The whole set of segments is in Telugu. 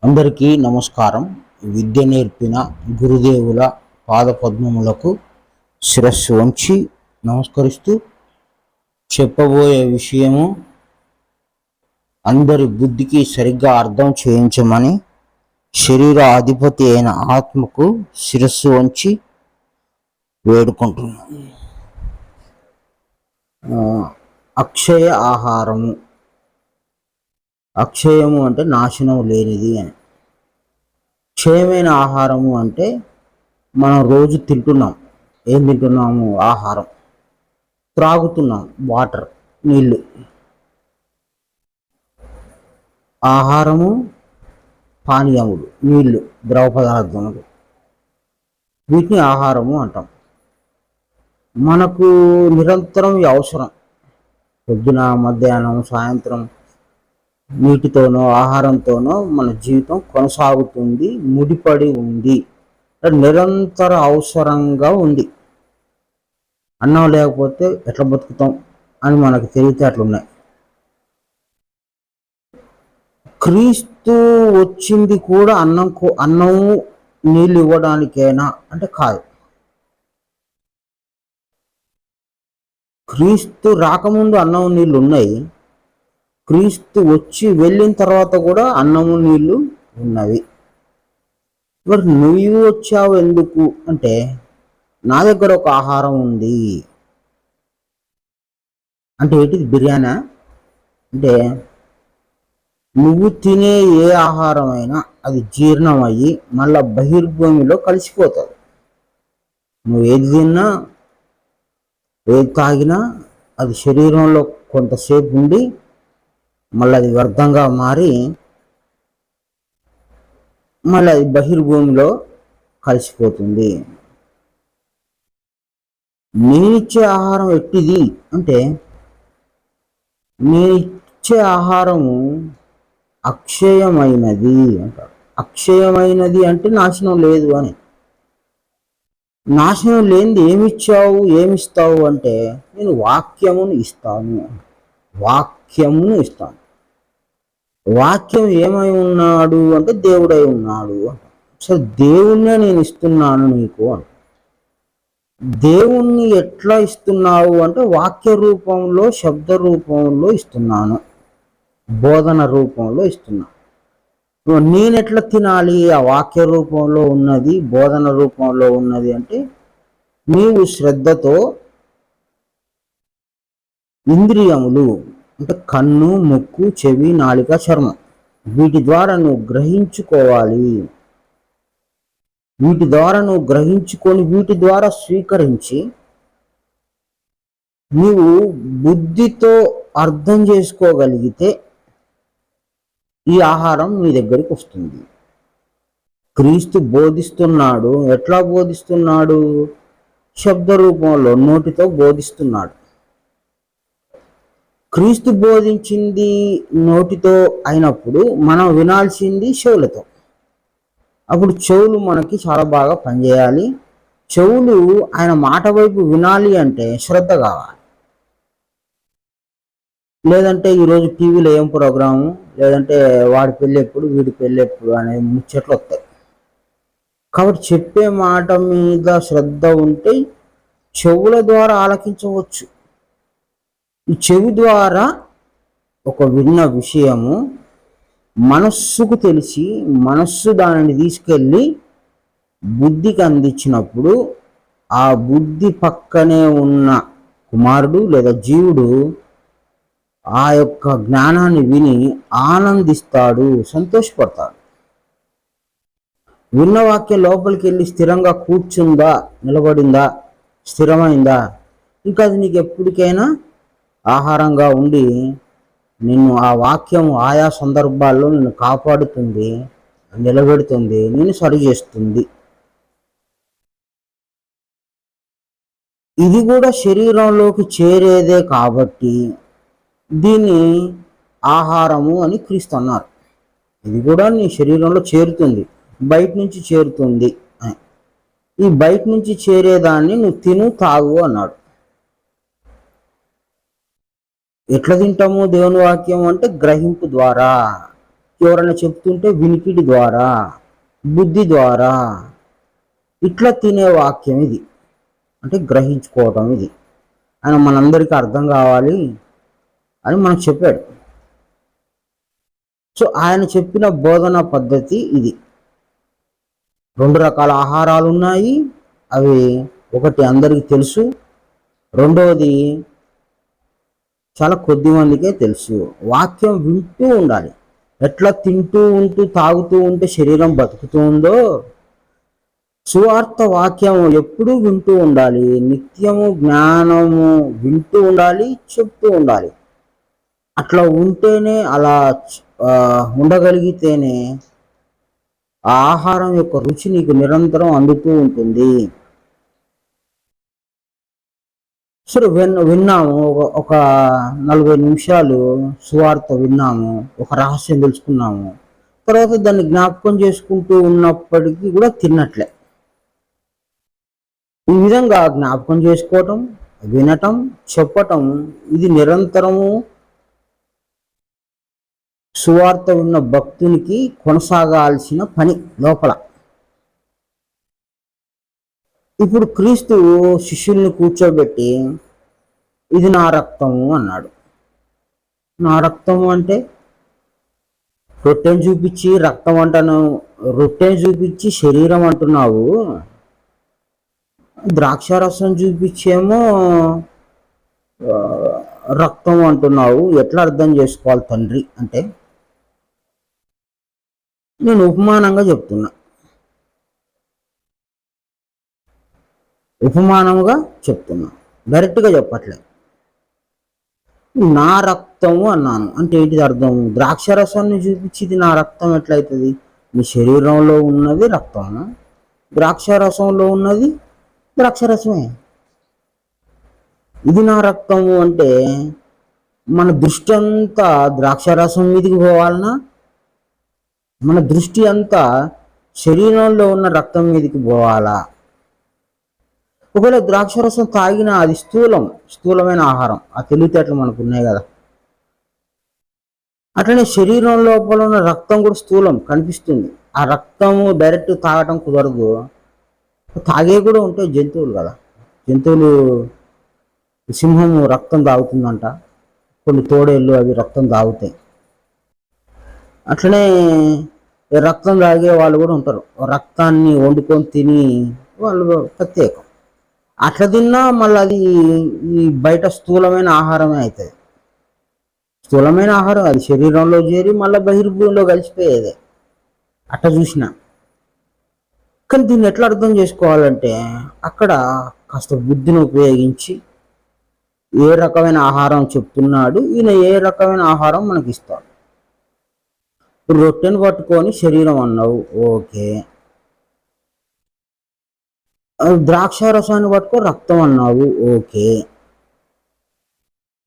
అందరికీ నమస్కారం. విద్య నేర్పిన గురుదేవుల పాదపద్మములకు శిరస్సు వంచి నమస్కరిస్తూ చెప్పబోయే విషయము అందరి బుద్ధికి సరిగ్గా అర్థం చేయించమని శరీర అధిపతి అయిన ఆత్మకు శిరస్సు వంచి వేడుకుంటున్నాను. అక్షయ ఆహారము. అక్షయము అంటే నాశనం లేనిది అని. క్షయమైన ఆహారము అంటే మనం రోజు తింటున్నాం. ఏం తింటున్నాము? ఆహారం. త్రాగుతున్నాం, వాటర్, నీళ్ళు. ఆహారము, పానీయములు, నీళ్ళు, ద్రవ పదార్థములు, వీటిని ఆహారము అంటాం. మనకు నిరంతరం అవసరం. పొద్దున, మధ్యాహ్నం, సాయంత్రం నీటితోనో ఆహారంతోనో మన జీవితం కొనసాగుతుంది, ముడిపడి ఉంది, నిరంతర అవసరంగా ఉంది. అన్నం లేకపోతే ఎట్లా బతుకుతాం అని మనకు తెలివితేటలున్నాయి. క్రీస్తు వచ్చింది కూడా అన్నము నీళ్ళు ఇవ్వడానికేనా అంటే కాదు. క్రీస్తు రాకముందు అన్నం నీళ్ళు ఉన్నాయి. క్రీస్తు వచ్చి వెళ్ళిన తర్వాత కూడా అన్నము నీళ్ళు ఉన్నవి. మరి నువ్వు వచ్చావు ఎందుకు అంటే, నా దగ్గర ఒక ఆహారం ఉంది అంటే ఏంటిది? బిర్యానా అంటే నువ్వు తినే ఏ ఆహారం అయినా అది జీర్ణం అయ్యి మళ్ళా బహిర్భూమిలో కలిసిపోతుంది. నువ్వు ఏది తిన్నా, ఏది తాగినా అది శరీరంలో కొంతసేపు ఉండి మళ్ళీ అది వ్యర్థంగా మారి మళ్ళీ అది బహిర్భూమిలో కలిసిపోతుంది. నేనిచ్చే ఆహారం ఎట్టిది అంటే, నేనిచ్చే ఆహారము అక్షయమైనది అంటారు. అక్షయమైనది అంటే నాశనం లేదు అని. నాశనం లేనిది ఏమిచ్చావు, ఏమిస్తావు అంటే, నేను వాక్యమును ఇస్తాను. వాక్యమును ఇస్తాను. వాక్యం ఏమై ఉన్నాడు అంటే దేవుడై ఉన్నాడు. అసలు దేవుణ్ణే నేను ఇస్తున్నాను నీకు అని. దేవుణ్ణి ఎట్లా ఇస్తున్నావు అంటే వాక్య రూపంలో, శబ్ద రూపంలో ఇస్తున్నాను, బోధన రూపంలో ఇస్తున్నాను. నేను ఎట్లా తినాలి? ఆ వాక్య రూపంలో ఉన్నది, బోధన రూపంలో ఉన్నది అంటే, నీవు శ్రద్ధతో ఇంద్రియములు అంటే కన్ను, ముక్కు, చెవి, నాలిక, చర్మం, వీటి ద్వారా నువ్వు గ్రహించుకోవాలి. వీటి ద్వారా నువ్వు గ్రహించుకొని వీటి ద్వారా స్వీకరించి నీవు బుద్ధితో అర్థం చేసుకోగలిగితే ఈ ఆహారం నీ దగ్గరికి వస్తుంది. క్రీస్తు బోధిస్తున్నాడు. ఎట్లా బోధిస్తున్నాడు? శబ్ద రూపంలో, నోటితో బోధిస్తున్నాడు. క్రీస్తు బోధించింది నోటితో అయినప్పుడు మనం వినాల్సింది చెవులతో. అప్పుడు చెవులు మనకి చాలా బాగా పనిచేయాలి. చెవులు ఆయన మాట వైపు వినాలి అంటే శ్రద్ధ కావాలి. లేదంటే ఈరోజు టీవీలో ఏం ప్రోగ్రాము, లేదంటే వాడి పెళ్ళెప్పుడు, వీడి పెళ్ళెప్పుడు అనే ముచ్చట్లు వస్తాయి. కాబట్టి చెప్పే మాట మీద శ్రద్ధ ఉంటే చెవుల ద్వారా ఆలకించవచ్చు. ఈ చెవి ద్వారా ఒక విన్న విషయము మనస్సుకు తెలిసి మనస్సు దానిని తీసుకెళ్ళి బుద్ధికి అందించినప్పుడు ఆ బుద్ధి పక్కనే ఉన్న కుమారుడు లేదా జీవుడు ఆ యొక్క జ్ఞానాన్ని విని ఆనందిస్తాడు, సంతోషపడతాడు. విన్న వాక్యం లోపలికి వెళ్ళి స్థిరంగా కూర్చుందా, నిలబడిందా, స్థిరమైందా, ఇంకా అది నీకు ఎప్పటికైనా ఆహారంగా ఉండి నిన్ను ఆ వాక్యం ఆయా సందర్భాల్లో నిన్ను కాపాడుతుంది, నిలబెడుతుంది, నిన్ను సరి చేస్తుంది. ఇది కూడా శరీరంలోకి చేరేదే కాబట్టి దీన్ని ఆహారము అని క్రీస్తు అన్నారు. ఇది కూడా నీ శరీరంలో చేరుతుంది, బయట నుంచి చేరుతుంది. ఈ బయట నుంచి చేరేదాన్ని నువ్వు తిను, తాగు అన్నాడు. ఎట్లా తింటాము దేవుని వాక్యం అంటే గ్రహింపు ద్వారా. ఎవరైనా చెప్తుంటే వినికిడి ద్వారా, బుద్ధి ద్వారా ఇట్లా తినే వాక్యం ఇది. అంటే గ్రహించుకోవటం ఇది. ఆయన మనందరికీ అర్థం కావాలి అని మనకు చెప్పాడు. సో ఆయన చెప్పిన బోధన పద్ధతి ఇది. 2 రకాల ఆహారాలు ఉన్నాయి. అవి ఒకటి అందరికీ తెలుసు, రెండవది చాలా కొద్ది మందికే తెలుసు. వాక్యం వింటూ ఉండాలి. ఎట్లా తింటూ ఉంటూ తాగుతూ ఉంటే శరీరం బతుకుతూ ఉందో, సువార్త వాక్యము ఎప్పుడూ వింటూ ఉండాలి. నిత్యము జ్ఞానము వింటూ ఉండాలి, చెప్తూ ఉండాలి. అట్లా ఉంటేనే, అలా ఉండగలిగితేనే ఆ ఆహారం యొక్క రుచి నీకు నిరంతరం అందుతూ ఉంటుంది. సరే, విన్నాము, ఒక 40 నిమిషాలు సువార్త విన్నాము, ఒక రహస్యం తెలుసుకున్నాము. తర్వాత దాన్ని జ్ఞాపకం చేసుకుంటూ ఉన్నప్పటికీ కూడా తిన్నట్లే. ఈ విధంగా జ్ఞాపకం చేసుకోవటం, వినటం, చెప్పటం ఇది నిరంతరము సువార్త విన్న భక్తునికి కొనసాగాల్సిన పని లోపల. ఇప్పుడు క్రీస్తు శిష్యుల్ని కూర్చోబెట్టి ఇది నా రక్తము అన్నాడు. నా రక్తము అంటే రొట్టెను చూపించి రక్తం అంటాను, రొట్టెను చూపించి శరీరం అంటున్నావు, ద్రాక్షారసం చూపించేమో రక్తం అంటున్నావు, ఎట్లా అర్థం చేసుకోవాలి తండ్రి అంటే, నేను ఉపమానంగా చెప్తున్నా. ఉపమానముగా చెప్తున్నా, డైరెక్ట్గా చెప్పట్లేదు. నా రక్తము అన్నాను అంటే ఏంటిది అర్థం? ద్రాక్షారసాన్ని చూపించి ఇది నా రక్తం ఎట్లయితుంది? మీ శరీరంలో ఉన్నది రక్తము, ద్రాక్షారసంలో ఉన్నది ద్రాక్షారసమే. ఇది నా రక్తము అంటే మన దృష్టి అంతా ద్రాక్షారసం మీదకి పోవాలన్నా, మన దృష్టి అంతా శరీరంలో ఉన్న రక్తం మీదకి పోవాలా? ఒకవేళ ద్రాక్షారసం తాగిన అది స్థూలమైన ఆహారం, ఆ తెలివితేటలు మనకు ఉన్నాయి కదా. అట్లనే శరీరం లోపల ఉన్న రక్తం కూడా స్థూలం కనిపిస్తుంది. ఆ రక్తము డైరెక్ట్ తాగటం కుదరదు. తాగే కూడా ఉంటాయి జంతువులు కదా. జంతువులు, సింహము రక్తం తాగుతుందంట, కొన్ని తోడేళ్ళు అవి రక్తం తాగుతాయి. అట్లనే రక్తం తాగే వాళ్ళు కూడా ఉంటారు. రక్తాన్ని వండుకొని తిని వాళ్ళు ప్రత్యేకం. అట్లా తిన్నా మళ్ళీ అది ఈ బయట స్థూలమైన ఆహారమే అవుతుంది. స్థూలమైన ఆహారం అది శరీరంలో చేరి మళ్ళీ బహిర్భూమిలో కలిసిపోయేదే అట్లా చూసిన. కానీ దీన్ని ఎట్లా అర్థం చేసుకోవాలంటే, అక్కడ కాస్త బుద్ధిని ఉపయోగించి ఏ రకమైన ఆహారం చెప్తున్నాడు, ఈయన ఏ రకమైన ఆహారం మనకి ఇస్తాడు. రొట్టెను పట్టుకొని శరీరం అన్నావు, ఓకే. ద్రాక్షారసాన్ని పట్టుకొని రక్తం అన్నావు, ఓకే.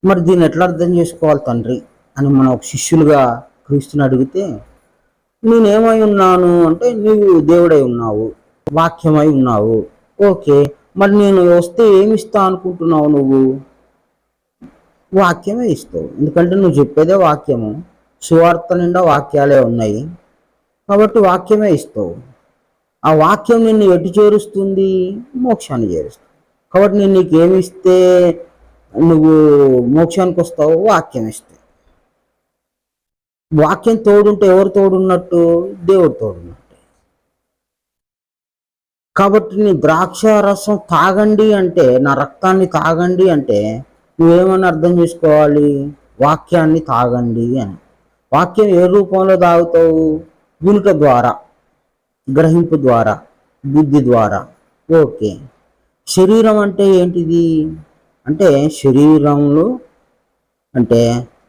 మరి దీన్ని ఎట్లా అర్థం చేసుకోవాలి తండ్రి అని మనం ఒక శిష్యులుగా క్రీస్తుని అడిగితే, నేనేమై ఉన్నాను అంటే, నీవు దేవుడై ఉన్నావు, వాక్యమై ఉన్నావు, ఓకే. మరి నేను వస్తే ఏమి ఇస్తా అనుకుంటున్నావు? నువ్వు వాక్యమే ఇస్తావు, ఎందుకంటే నువ్వు చెప్పేదే వాక్యము. సువార్త నిండా వాక్యాలే ఉన్నాయి కాబట్టి వాక్యమే ఇస్తావు. ఆ వాక్యం నిన్ను ఎటు చేరుస్తుంది? మోక్షాన్ని చేరుస్తుంది. కాబట్టి నేను నీకు ఏమి ఇస్తే నువ్వు మోక్షానికి వస్తావు? వాక్యం ఇస్తే. వాక్యం తోడుంటే ఎవరు తోడున్నట్టు? దేవుడు తోడున్నట్టు. కాబట్టి నీ ద్రాక్ష రసం తాగండి అంటే, నా రక్తాన్ని తాగండి అంటే నువ్వేమని అర్థం చేసుకోవాలి? వాక్యాన్ని తాగండి అని. వాక్యం ఏ రూపంలో తాగుతావు? వినుట ద్వారా, గ్రహింపు ద్వారా, బుద్ధి ద్వారా, ఓకే. శరీరం అంటే ఏంటిది అంటే,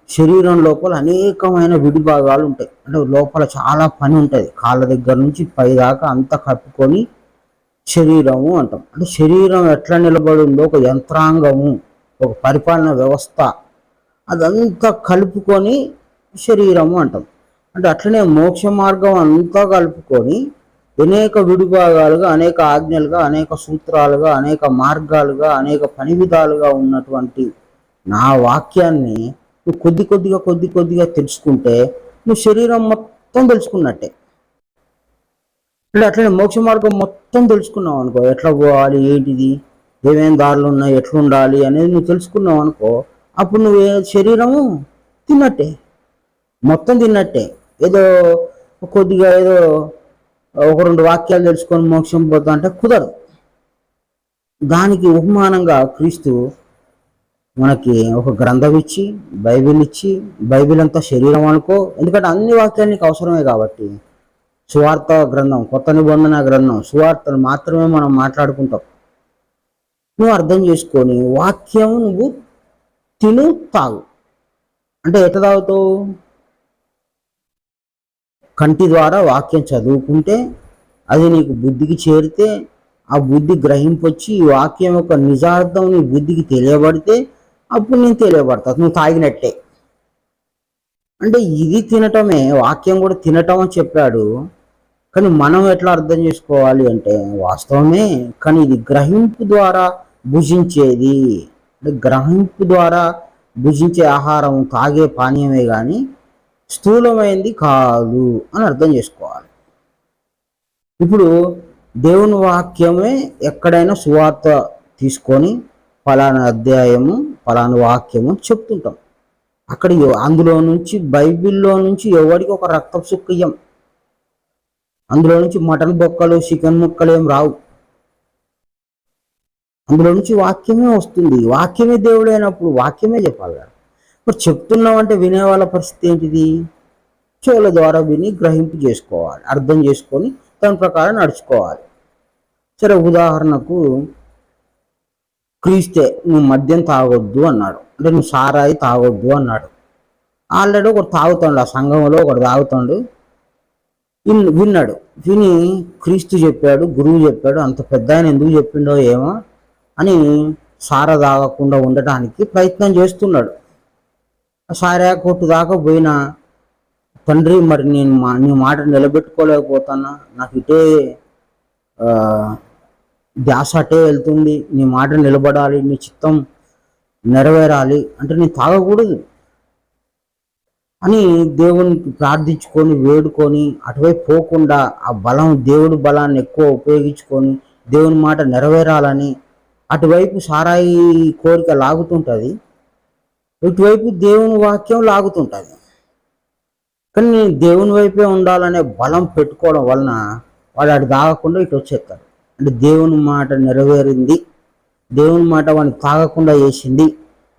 శరీరం లోపల అనేకమైన విడి భాగాలు ఉంటాయి. అంటే లోపల చాలా పని ఉంటుంది. కాళ్ళ దగ్గర నుంచి పైదాకా అంతా కప్పుకొని శరీరము అంటాం. అంటే శరీరం ఎట్లా నిలబడి ఉందో ఒక యంత్రాంగము, ఒక పరిపాలన వ్యవస్థ, అదంతా కలుపుకొని శరీరము అంటాం. అంటే అట్లనే మోక్ష మార్గం అంతా కలుపుకొని అనేక విడిభాగాలుగా, అనేక ఆజ్ఞలుగా, అనేక సూత్రాలుగా, అనేక మార్గాలుగా, అనేక పని విధాలుగా ఉన్నటువంటి నా వాక్యాన్ని నువ్వు కొద్ది కొద్దిగా తెలుసుకుంటే నువ్వు శరీరం మొత్తం తెలుసుకున్నట్టే. అంటే అట్లనే మోక్ష మార్గం మొత్తం తెలుసుకున్నావు అనుకో, ఎట్లా పోవాలి, ఏంటిది, ఏమేమి దారులు ఉన్నాయి, ఎట్లుండాలి అనేది నువ్వు తెలుసుకున్నావు అనుకో, అప్పుడు నువ్వు శరీరము తిన్నట్టే, మొత్తం తిన్నట్టే. ఏదో కొద్దిగా ఏదో ఒక రెండు వాక్యాలు తెలుసుకొని మోక్షం పోతా అంటే కుదరదు. దానికి ఉపమానంగా క్రీస్తు మనకి ఒక గ్రంథం ఇచ్చి, బైబిల్ ఇచ్చి, బైబిల్ అంతా శరీరం అనుకో, ఎందుకంటే అన్ని వాక్యాలు నీకు అవసరమే కాబట్టి. సువార్త గ్రంథం, కొత్త నిబంధన గ్రంథం, సువార్తలు మాత్రమే మనం మాట్లాడుకుంటాం. నువ్వు అర్థం చేసుకొని వాక్యం నువ్వు తిను, తాగు. అంటే ఎట్లా తాగుతావు? కంటి ద్వారా వాక్యం చదువుకుంటే అది నీకు బుద్ధికి చేరితే, ఆ బుద్ధి గ్రహింపొచ్చి ఈ వాక్యం యొక్క నిజార్థం నీ బుద్ధికి తెలియబడితే అప్పుడు నేను తెలియబడతా, నువ్వు తాగినట్టే. అంటే ఇది తినటమే, వాక్యం కూడా తినటం అని చెప్పాడు. కానీ మనం ఎట్లా అర్థం చేసుకోవాలి అంటే వాస్తవమే, కానీ ఇది గ్రహింపు ద్వారా భుజించేది. అంటే గ్రహింపు ద్వారా భుజించే ఆహారం, తాగే పానీయమే కానీ స్థూలమైంది కాదు అని అర్థం చేసుకోవాలి. ఇప్పుడు దేవుని వాక్యమే ఎక్కడైనా సువార్త తీసుకొని ఫలానా అధ్యాయము, ఫలానా వాక్యము చెప్తుంటాం. అక్కడ అందులో నుంచి, బైబిల్లో నుంచి ఎవరికి ఒక రక్తపు సుక్కయ్యం, అందులో నుంచి మటన్ బొక్కలు, చికెన్ ముక్కలు ఏం రావు. అందులో నుంచి వాక్యమే వస్తుంది. వాక్యమే దేవుడు అయినప్పుడు వాక్యమే చెప్పాలి కదా. మరి చెప్తున్నామంటే వినే వాళ్ళ పరిస్థితి ఏంటిది? చెవుల ద్వారా విని గ్రహింపు చేసుకోవాలి, అర్థం చేసుకొని దాని ప్రకారం నడుచుకోవాలి. సరే, ఉదాహరణకు క్రీస్తే నువ్వు మద్యం తాగొద్దు అన్నాడు, అంటే నువ్వు సారాయి తాగొద్దు అన్నాడు. ఆల్రెడీ ఒకటి తాగుతాడు, ఆ సంఘంలో ఒకటి తాగుతాడు, విన్నాడు. విని క్రీస్తు చెప్పాడు, గురువు చెప్పాడు, అంత పెద్ద ఆయన ఎందుకు చెప్పిండో ఏమో అని సారా తాగకుండా ఉండటానికి ప్రయత్నం చేస్తున్నాడు. సారా కొట్టు దాకా పోయినా, తండ్రి మరి నేను నీ మాట నిలబెట్టుకోలేకపోతున్నా, నాకు ఇటే ధ్యాస అటే వెళ్తుంది, నీ మాట నిలబడాలి, నీ చిత్తం నెరవేరాలి అంటే నేను తాగకూడదు అని దేవునికి ప్రార్థించుకొని వేడుకొని అటువైపు పోకుండా ఆ బలం, దేవుడి బలాన్ని ఎక్కువ ఉపయోగించుకొని దేవుని మాట నెరవేరాలని అటువైపు సారాయి కోరిక లాగుతుంటుంది, ఇటువైపు దేవుని వాక్యం లాగుతుంటుంది. కానీ నేను దేవుని వైపే ఉండాలనే బలం పెట్టుకోవడం వలన వాడు అటు తాగకుండా ఇటు వచ్చేస్తాడు. అంటే దేవుని మాట నెరవేరింది, దేవుని మాట వాడిని తాగకుండా చేసింది,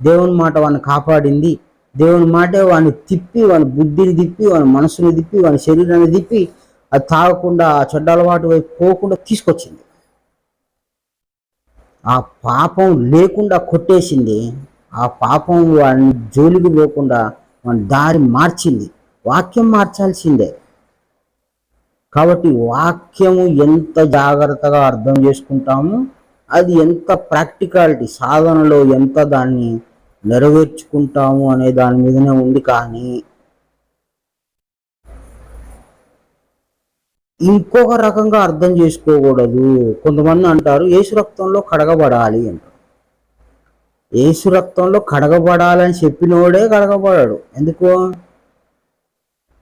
దేవుని మాట వాడిని కాపాడింది, దేవుని మాటే వాడిని తిప్పి, వాని బుద్ధిని తిప్పి, వాని మనసుని తిప్పి, వాని శరీరాన్ని తిప్పి అది తాగకుండా, ఆ చెడ్డ అలవాటు వైపు పోకుండా తీసుకొచ్చింది. ఆ పాపం లేకుండా కొట్టేసింది, ఆ పాపం వాడిని జోలికి పోకుండా వాని దారి మార్చింది. వాక్యం మార్చాల్సిందే. కాబట్టి వాక్యము ఎంత జాగ్రత్తగా అర్థం చేసుకుంటామో అది ఎంత ప్రాక్టికాలిటీ, సాధనలో ఎంత దాన్ని నెరవేర్చుకుంటాము అనే దాని మీదనే ఉంది. కానీ ఇంకొక రకంగా అర్థం చేసుకోకూడదు. కొంతమంది అంటారు యేసు రక్తంలో కడగబడాలి అంటారు. యేసు రక్తంలో కడగబడాలని చెప్పినోడే కడగబడాడు. ఎందుకు?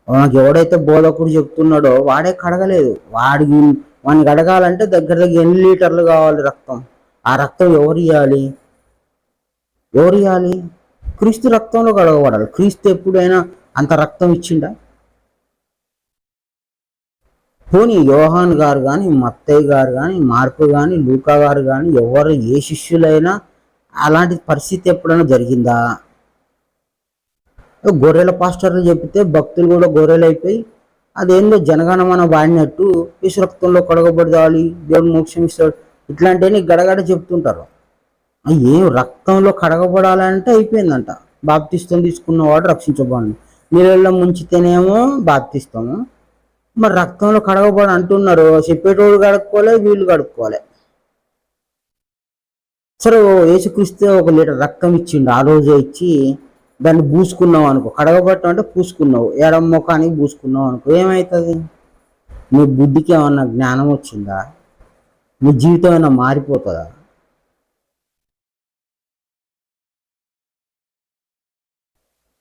మనకు ఎవడైతే బోధకుడు చెప్తున్నాడో వాడే కడగలేదు. వాడిని కడగాలంటే దగ్గర దగ్గర ఎన్ని లీటర్లు కావాలి రక్తం? ఆ రక్తం ఎవరు ఇవ్వాలి? క్రీస్తు రక్తంలో కడగబడాలి. క్రీస్తు ఎప్పుడైనా అంత రక్తం ఇచ్చిండా? పోనీ యోహాన్ గారు కానీ, మత్తయ్య గారు కానీ, మార్కు కానీ, లూకా గారు కానీ, ఎవరు ఏ శిష్యులైనా అలాంటి పరిస్థితి ఎప్పుడైనా జరిగిందా? గొర్రెల పాస్టర్లు చెప్తే భక్తులు కూడా గొర్రెలు అయిపోయి అదేందో జనగణమన వాడినట్టు యేసు రక్తంలో కడగబడాలి, దేవుడు మోక్షం ఇస్తాడు, ఇట్లాంటివన్నీ గడగడ చెప్తుంటారు. ఏం రక్తంలో కడగబడాలంటే అయిపోయిందంట. బాప్తిస్తం తీసుకున్నవాడు రక్షించబడి, నీళ్ళల్లో ముంచితేనేమో బాప్తిస్తాము, మరి రక్తంలో కడగబడి అంటున్నారు. చెప్పేటోడు కడుక్కోలే, వీళ్ళు కడుక్కోలే. సరే, యేసుక్రీస్తే 1 లీటర్ రక్తం ఇచ్చిండు, ఆ రోజే ఇచ్చి దాన్ని పూసుకున్నావు అనుకో, కడగబట్టం అంటే పూసుకున్నావు, ఎడమ ముఖానికి పూసుకున్నావు అనుకో, ఏమవుతుంది? నీ బుద్ధికి ఏమన్నా జ్ఞానం వచ్చిందా? నీ జీవితం ఏమైనా మారిపోతుందా?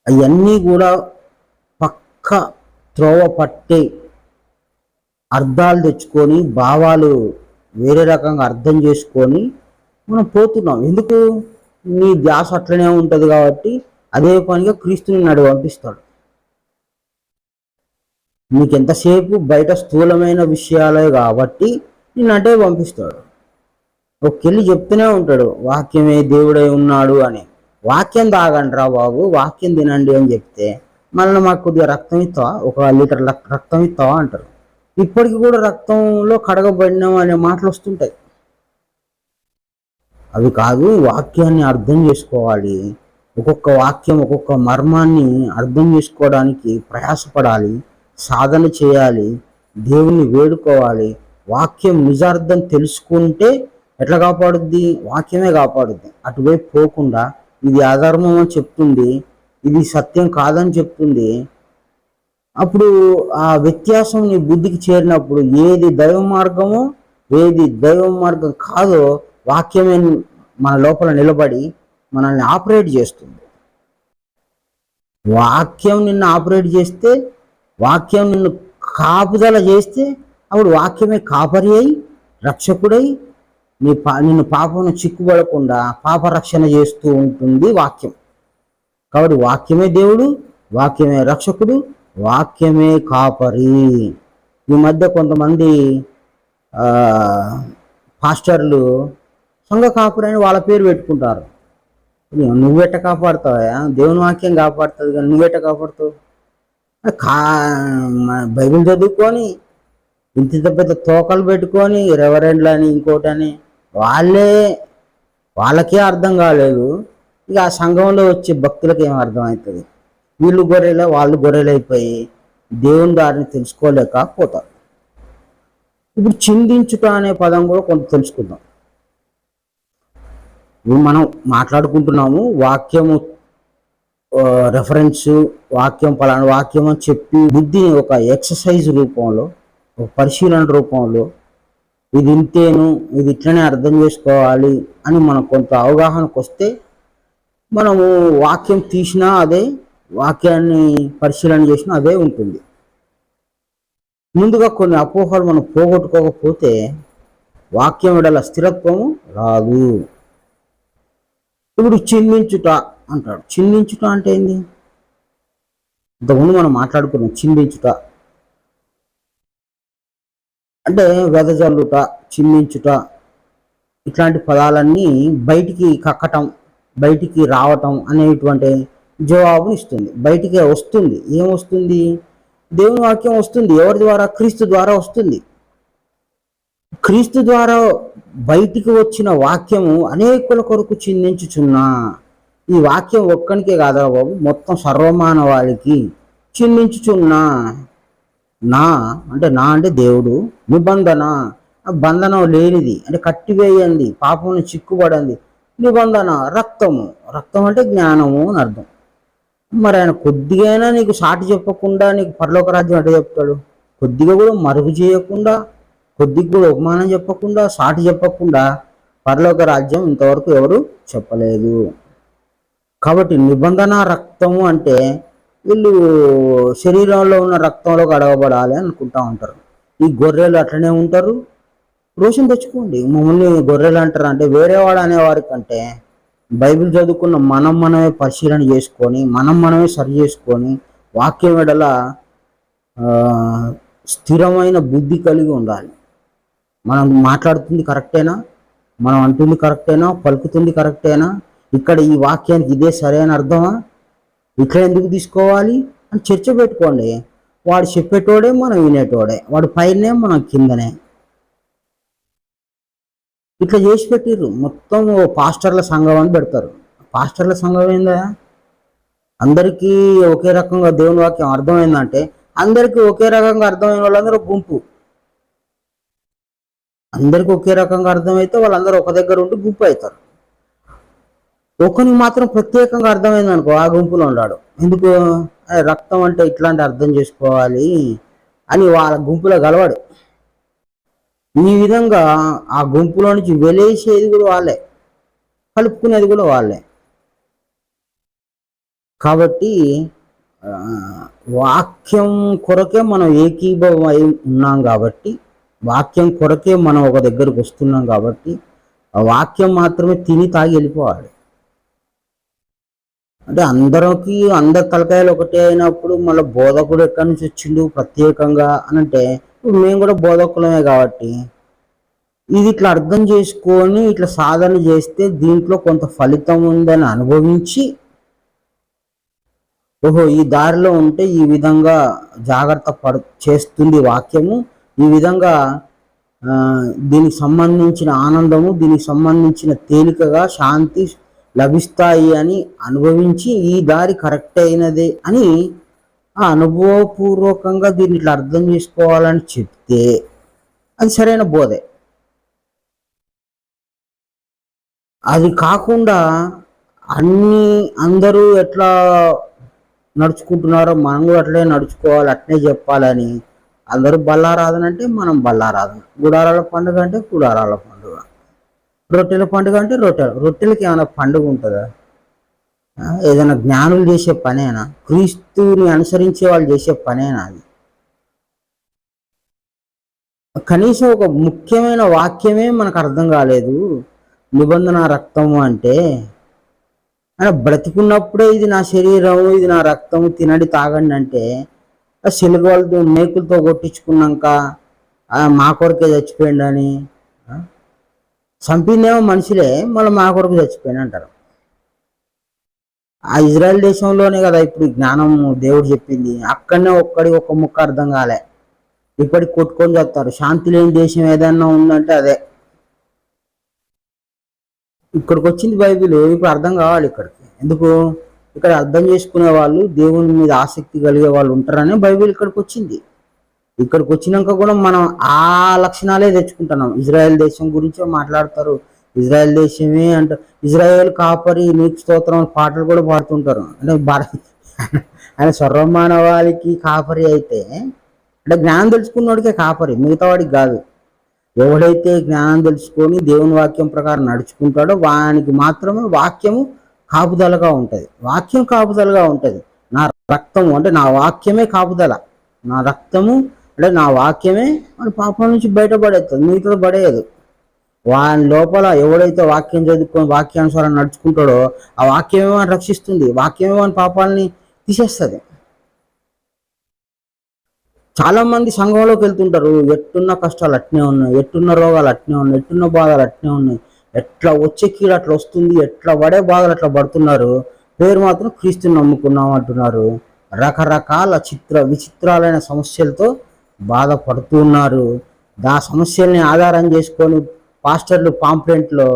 అవన్నీ కూడా పక్క త్రోవ పట్టి అర్థాలు తెచ్చుకొని భావాలు వేరే రకంగా అర్థం చేసుకొని మనం పోతున్నాం. ఎందుకు? నీ ధ్యాస అట్లనే ఉంటుంది కాబట్టి అదే పనిగా క్రీస్తుని నడు పంపిస్తాడు. నీకు ఎంతసేపు బయట స్థూలమైన విషయాలే కాబట్టి నేను అటే పంపిస్తాడు. ఒకెళ్ళి చెప్తూనే ఉంటాడు వాక్యమే దేవుడై ఉన్నాడు అని. వాక్యం తాగండి రా బాబు, వాక్యం తినండి అని చెప్తే మళ్ళీ మాకు కొద్దిగా రక్తం ఇస్తావా, 1 లీటర్ రక్తం ఇస్తావా అంటారు. ఇప్పటికి కూడా రక్తంలో కడగబడినాం అనే మాటలు వస్తుంటాయి. అవి కాదు, వాక్యాన్ని అర్థం చేసుకోవాలి. ఒక్కొక్క వాక్యం ఒక్కొక్క మర్మాన్ని అర్థం చేసుకోవడానికి ప్రయాసపడాలి, సాధన చేయాలి, దేవుణ్ణి వేడుకోవాలి. వాక్యం నిజార్థం తెలుసుకుంటే ఎట్లా కాపాడుద్ది? వాక్యమే కాపాడుద్ది. అటువైపు పోకుండా ఇది అధర్మం అని చెప్తుంది, ఇది సత్యం కాదని చెప్తుంది. అప్పుడు ఆ వ్యత్యాసం నీ బుద్ధికి చేరినప్పుడు ఏది దైవ మార్గమో ఏది దైవ మార్గం కాదో వాక్యమే మన లోపల నిలబడి మనల్ని ఆపరేట్ చేస్తుంది. వాక్యం నిన్ను ఆపరేట్ చేస్తే, వాక్యం నిన్ను కాపుదల చేస్తే అప్పుడు వాక్యమే కాపరి అయి రక్షకుడై నిన్ను పాపను చిక్కుబడకుండా పాపరక్షణ చేస్తూ ఉంటుంది వాక్యం. కాబట్టి వాక్యమే దేవుడు, వాక్యమే రక్షకుడు, వాక్యమే కాపరి. ఈ మధ్య కొంతమంది పాస్టర్లు సంఘ కాపరి అని వాళ్ళ పేరు పెట్టుకుంటారు. నువ్వెట్ట కాపాడుతావా? దేవుని వాక్యం కాపాడుతుంది కానీ నువ్వెట్ట కాపాడుతావు? బైబిల్ చదువుకొని ఇంత పెద్ద తోకలు పెట్టుకొని రెవరెండ్లని ఇంకోటని వాళ్ళకే అర్థం కాలేదు. ఇక ఆ సంఘంలో వచ్చే భక్తులకు ఏం అర్థమవుతుంది? వీళ్ళు గొర్రెలే వాళ్ళు గొర్రెలైపోయి దేవుని దారిని తెలుసుకోలేకపోతారు. ఇప్పుడు చిందించుట అనే పదం కూడా కొంత తెలుసుకుందాం. ఇప్పుడు మనం మాట్లాడుకుంటున్నాము వాక్యము రెఫరెన్స్, వాక్యం పలానా వాక్యం అని చెప్పి బుద్ధిని ఒక ఎక్సర్సైజ్ రూపంలో, ఒక పరిశీలన రూపంలో ఇది ఇంతేను, ఇది ఇట్లనే అర్థం చేసుకోవాలి అని మనం కొంత అవగాహనకు వస్తే మనము వాక్యం తీసినా అదే, వాక్యాన్ని పరిశీలన చేసినా అదే ఉంటుంది. ముందుగా కొన్ని అపోహలు మనం పోగొట్టుకోకపోతే వాక్యం విడల స్థిరత్వము రాదు. ఇప్పుడు చిందించుట అంటాడు. చిందించుట అంటే ఏంది? ఇంతకుముందు మనం మాట్లాడుకున్నాం. చిందించుట అంటే వెదజల్లుట, చిందించుట, ఇట్లాంటి పదాలన్నీ బయటికి కక్కటం, బయటికి రావటం అనేటువంటి జవాబు ఇస్తుంది. బయటికి వస్తుంది. ఏం వస్తుంది? దేవుని వాక్యం వస్తుంది. ఎవరి ద్వారా? క్రీస్తు ద్వారా వస్తుంది. క్రీస్తు ద్వారా బయటికి వచ్చిన వాక్యము అనేకుల కొరకు చిందించుచున్నా. ఈ వాక్యం ఒక్కనికే కాదా బాబు, మొత్తం సర్వమానవాళికి చిందించుచున్నా. నా అంటే దేవుడు, నిబంధన బంధనం లేనిది అంటే కట్టివేయండి, పాపమును చిక్కుబడింది, నిబంధన రక్తము. రక్తం అంటే జ్ఞానము అని అర్థం. మరి ఆయన కొద్దిగైనా నీకు సాటి చెప్పకుండా నీకు పరలోక రాజ్యం అంటే చెప్తాడు? కొద్దిగా కూడా మరుగు చేయకుండా, కొద్దిగా కూడా ఉపమానం చెప్పకుండా, సాటి చెప్పకుండా పరలోక రాజ్యం ఇంతవరకు ఎవరు చెప్పలేదు. కాబట్టి నిబంధన రక్తము అంటే వీళ్ళు శరీరంలో ఉన్న రక్తంలో కడగబడాలి అనుకుంటా ఉంటారు. ఈ గొర్రెలు అట్లనే ఉంటారు. రోషం తెచ్చుకోండి. మమ్మల్ని గొర్రెలు అంటారు అంటే వేరేవాడు అనేవారి కంటే బైబిల్ చదువుకున్న మనమే పరిశీలన చేసుకొని మనమే సరి చేసుకొని వాక్యం వెడల స్థిరమైన బుద్ధి కలిగి ఉండాలి. మనం మాట్లాడుతుంది కరెక్టేనా, మనం అంటుంది కరెక్టేనా, పలుకుతుంది కరెక్టేనా, ఇక్కడ ఈ వాక్యానికి ఇదే సరైన అర్థమా, ఇట్లా ఎందుకు తీసుకోవాలి అని చర్చ పెట్టుకోండి. వాడు చెప్పేటోడే, మనం వినేటోడే, వాడు పైనే మనం కిందనే. ఇట్లా చేసి పెట్టిర్రు. మొత్తం పాస్టర్ల సంఘం అని పెడతారు. పాస్టర్ల సంఘం ఏందా? అందరికీ ఒకే రకంగా దేవుని వాక్యం అర్థమైందంటే అందరికీ ఒకే రకంగా అర్థమైన వాళ్ళందరూ గుంపు. అందరికీ ఒకే రకంగా అర్థమైతే వాళ్ళందరూ ఒక దగ్గర ఉండి గుంపు అవుతారు. ఒకరికి మాత్రం ప్రత్యేకంగా అర్థమైంది అనుకో, ఆ గుంపులో ఉన్నాడు. ఎందుకు? రక్తం అంటే ఇట్లాంటి అర్థం చేసుకోవాలి అని వాళ్ళ గుంపులో గలవాడు. ఈ విధంగా ఆ గుంపులో నుంచి వెలేసేది కూడా వాళ్ళే, కలుపుకునేది కూడా వాళ్ళే. కాబట్టి ఆ, వాక్యం కొరకే మనం ఏకీభవం అయి ఉన్నాం కాబట్టి, వాక్యం కొరకే మనం ఒక దగ్గరకు వస్తున్నాం కాబట్టి ఆ వాక్యం మాత్రమే తిని తాగి వెళ్ళిపోవాలి. అంటే అందరి తలకాయలు ఒకటే అయినప్పుడు మళ్ళీ బోధకుడు ఎక్కడి నుంచి వచ్చిండు ప్రత్యేకంగా అని అంటే, ఇప్పుడు మేము కూడా బోధకులమే కాబట్టి ఇది ఇట్లా అర్థం చేసుకొని ఇట్లా సాధన చేస్తే దీంట్లో కొంత ఫలితం ఉందని అనుభవించి, ఓహో ఈ దారిలో ఉంటే ఈ విధంగా జాగ్రత్త చేస్తుంది వాక్యము, ఈ విధంగా దీనికి సంబంధించిన ఆనందము, దీనికి సంబంధించిన తేలికగా శాంతి లభిస్తాయి అని అనుభవించి ఈ దారి కరెక్ట్ అయినదే అని ఆ అనుభవపూర్వకంగా దీన్ని ఇట్లా అర్థం చేసుకోవాలని చెప్తే అది సరైన బోధే. అది కాకుండా అందరూ ఎట్లా నడుచుకుంటున్నారో మనం కూడా అట్లే నడుచుకోవాలి, అట్లే చెప్పాలని అందరూ బల్లారాధన అంటే మనం బల్లారాధన, గుడారాల పండుగ అంటే గుడారాల పండుగ, రొట్టెల పండుగ అంటే రొట్టెలకి ఏమైనా పండుగ ఉంటుందా? ఏదైనా జ్ఞానులు చేసే పనేనా? క్రీస్తుని అనుసరించే వాళ్ళు చేసే పనేనా అది? కనీసం ఒక ముఖ్యమైన వాక్యమే మనకు అర్థం కాలేదు. నిబంధన రక్తము అంటే బ్రతికున్నప్పుడే ఇది నా శరీరము, ఇది నా రక్తము, తినండి తాగండి అంటే సిలువలతో మేకులతో కొట్టించుకున్నాక మా కొరకే చచ్చిపోయింది అని చంపిందేమో మనుషులే, మళ్ళీ మా కొరకు చచ్చిపోయింది అంటారు. ఆ ఇజ్రాయెల్ దేశంలోనే కదా ఇప్పుడు జ్ఞానం దేవుడు చెప్పింది. అక్కడనే ఒక్క ముక్క అర్థం కాలే, ఇప్పటికి కొట్టుకొని చేస్తారు. శాంతి లేని దేశం ఏదన్నా ఉందంటే అదే. ఇక్కడికి వచ్చింది బైబిల్, ఇప్పుడు అర్థం కావాలి ఇక్కడికి. ఎందుకు? ఇక్కడ అర్థం చేసుకునే వాళ్ళు, దేవుని మీద ఆసక్తి కలిగే వాళ్ళు ఉంటారని బైబిల్ ఇక్కడికి వచ్చింది. ఇక్కడికి వచ్చినాక కూడా మనం ఆ లక్షణాలే తెచ్చుకుంటున్నాం. ఇజ్రాయెల్ దేశం గురించే మాట్లాడతారు, ఇజ్రాయెల్ దేశమే అంట, ఇజ్రాయెల్ కాపరి నీకు స్తోత్రం పాటలు కూడా పాడుతుంటారు. అంటే ఆయన సర్వమానవాళికి కాపరి అయితే, అంటే జ్ఞానం తెలుసుకున్నవాడికే కాపరి, మిగతా వాడికి కాదు. ఎవడైతే జ్ఞానం తెలుసుకొని దేవుని వాక్యం ప్రకారం నడుచుకుంటాడో వానికి మాత్రమే వాక్యము కాపుదలగా ఉంటుంది. వాక్యం కాపుదలగా ఉంటుంది. నా రక్తము అంటే నా వాక్యమే కాపుదల, నా రక్తము అంటే నా వాక్యమే మన పాపం నుంచి బయటపడేస్తుంది, మిగతా పడేయదు. వాని లోపల ఎవడైతే వాక్యం చదువుకొని వాక్యానుసారం నడుచుకుంటాడో ఆ వాక్యమే వాడిని రక్షిస్తుంది, వాక్యమే వాని పాపాలని తీసేస్తుంది. చాలా మంది సంఘంలోకి వెళ్తుంటారు, ఎట్టున్న కష్టాలు అట్నే ఉన్నాయి, ఎట్టున్న రోగాలు అట్నే ఉన్నాయి, ఎట్టున్న బాధలు అట్నే ఉన్నాయి, ఎట్లా వచ్చే కీడు అట్లా వస్తుంది, ఎట్లా పడే బాధలు అట్లా పడుతున్నారు. పేరు మాత్రం క్రీస్తుని నమ్ముకున్నాం అంటున్నారు. రకరకాల విచిత్రాలైన సమస్యలతో బాధపడుతున్నారు. ఆ సమస్యల్ని ఆధారం చేసుకొని పాస్టర్లు పాంప్లెంట్లో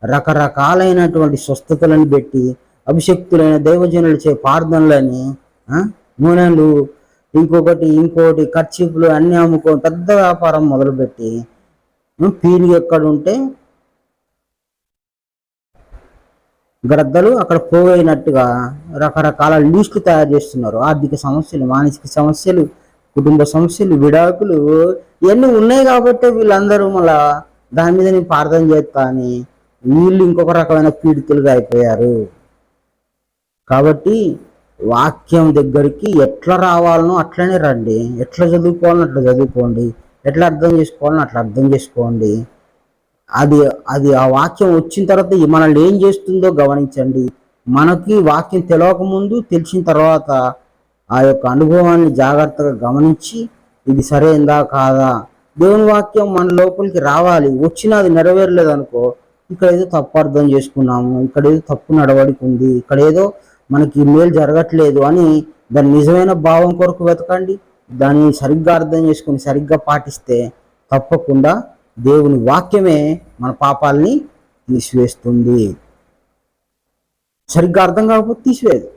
రకరకాలైనటువంటి స్వస్థతలను పెట్టి అభిషక్తులైన దైవజనులు చే ప్రార్థనలని, నూనెలు, ఇంకోటి ఖర్చీపులు అన్నీ అమ్ముకొని పెద్ద వ్యాపారం మొదలుపెట్టి పీరిగి ఎక్కడుంటే గ్రద్దలు అక్కడ పోయినట్టుగా రకరకాల లిస్టులు తయారు చేస్తున్నారు. ఆర్థిక సమస్యలు, మానసిక సమస్యలు, కుటుంబ సమస్యలు, విడాకులు ఇవన్నీ ఉన్నాయి కాబట్టి వీళ్ళందరూ మళ్ళా దాని మీద నేను ప్రార్థన చేస్తా అని వీళ్ళు ఇంకొక రకమైన పీడితులుగా అయిపోయారు. కాబట్టి వాక్యం దగ్గరికి ఎట్లా రావాలనో అట్లనే రండి, ఎట్లా చదువుకోవాలని అట్లా చదువుకోండి, ఎట్లా అర్థం చేసుకోవాలని అట్లా అర్థం చేసుకోండి. అది అది ఆ వాక్యం వచ్చిన తర్వాత మనల్ని ఏం చేస్తుందో గమనించండి. మనకి వాక్యం తెలియకముందు, తెలిసిన తర్వాత ఆ యొక్క అనుభవాన్ని జాగ్రత్తగా గమనించి ఇది సరైందా కాదా, దేవుని వాక్యం మన లోపలికి రావాలి. వచ్చినా అది నెరవేరలేదు అనుకో, ఇక్కడ ఏదో తప్పు అర్థం చేసుకున్నాము, ఇక్కడ ఏదో తప్పు నడవడికి ఉంది, ఇక్కడ ఏదో మనకి మేలు జరగట్లేదు అని దాని నిజమైన భావం కొరకు వెతకండి. దాన్ని సరిగ్గా అర్థం చేసుకుని సరిగ్గా పాటిస్తే తప్పకుండా దేవుని వాక్యమే మన పాపాలని తీసివేస్తుంది. సరిగ్గా అర్థం కాకపోతే తీసివేయదు.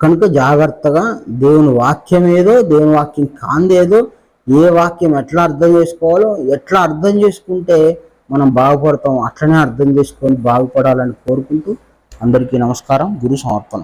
కనుక జాగ్రత్తగా దేవుని వాక్యం ఏదో, దేవుని వాక్యం కాందేదో, ఏ వాక్యం ఎట్లా అర్థం చేసుకోవాలో, ఎట్లా అర్థం చేసుకుంటే మనం బాగుపడతాం అట్లనే అర్థం చేసుకొని బాగుపడాలని కోరుకుంటూ అందరికీ నమస్కారం. గురు సమర్పణ.